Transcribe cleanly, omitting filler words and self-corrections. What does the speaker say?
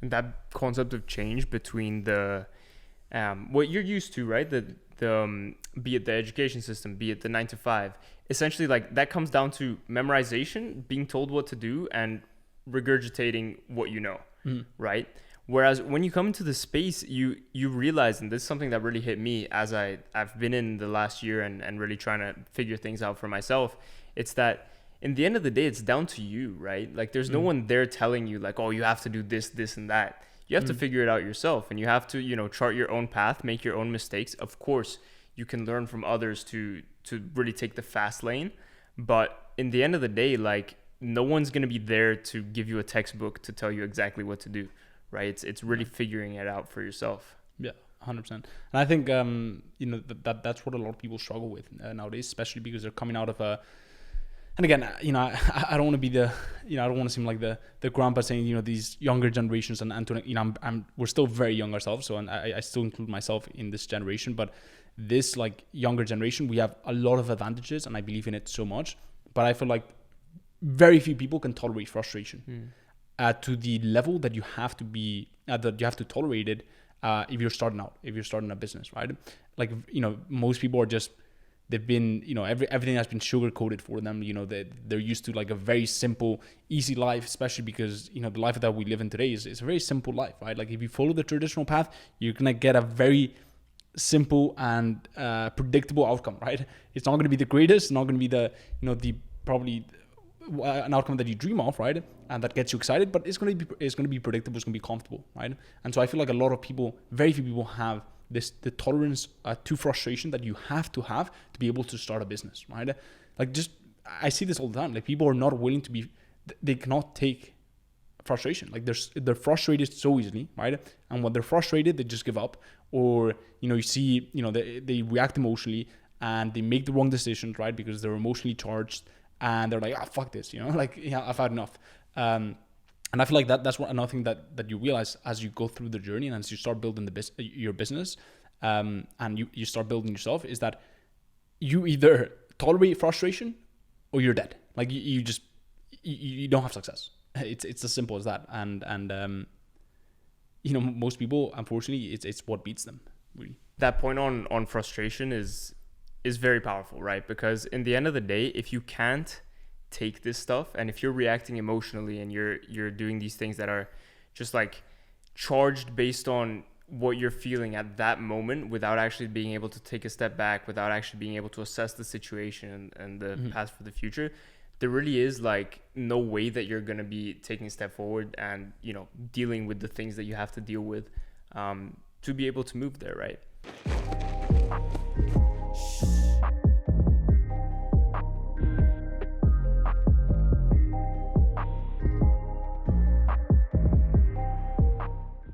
And that concept of change between the what you're used to, right? The be it the education system, be it the 9 to 5, essentially like that comes down to memorization, being told what to do, and regurgitating what you know, Mm. right? Whereas when you come into the space, you realize, and this is something that really hit me as I've been in the last year and really trying to figure things out for myself. It's that in the end of the day, it's down to you, right? Like there's no Mm. one there telling you like, oh, you have to do this, and that. You have to Mm. figure it out yourself, and you have to, chart your own path, make your own mistakes. Of course, you can learn from others to really take the fast lane, but in the end of the day, like no one's gonna be there to give you a textbook to tell you exactly what to do, right? It's really figuring it out for yourself. Yeah, 100%. And I think that's what a lot of people struggle with nowadays, especially because they're coming out of a. And again, I don't want to be I don't want to seem like the grandpa saying, these younger generations and to, we're still very young ourselves. So, and I still include myself in this generation, but this like younger generation, we have a lot of advantages and I believe in it so much, but I feel like very few people can tolerate frustration to the level that you have to be, that you have to tolerate it if you're starting out, if you're starting a business, right? Like, most people are just, they've been, everything has been sugar coated for them. They're used to like a very simple, easy life, especially because, the life that we live in today is a very simple life, right? Like if you follow the traditional path, you're going to get a very simple and predictable outcome, right? It's not going to be the greatest, it's not going to be the probably an outcome that you dream of, right? And that gets you excited, but it's going to be predictable, it's going to be comfortable, right? And so I feel like a lot of people, very few people have the tolerance to frustration that you have to be able to start a business, right? Like I see this all the time. Like people are not willing to they cannot take frustration. Like they're frustrated so easily, right? And when they're frustrated, they just give up, or you see, they react emotionally and they make the wrong decisions, right? Because they're emotionally charged and they're like, fuck this, like, yeah, I've had enough. And I feel like that's another thing that you realize as you go through the journey and as you start building your business, and you start building yourself, is that you either tolerate frustration or you're dead. Like you just you don't have success. It's as simple as that. And most people, unfortunately, it's what beats them, really. That point on frustration is very powerful, right? Because in the end of the day, if you can't take this stuff, and if you're reacting emotionally and you're doing these things that are just like charged based on what you're feeling at that moment, without actually being able to take a step back, without actually being able to assess the situation and the path for the future, there really is like no way that you're going to be taking a step forward and dealing with the things that you have to deal with to be able to move there, right?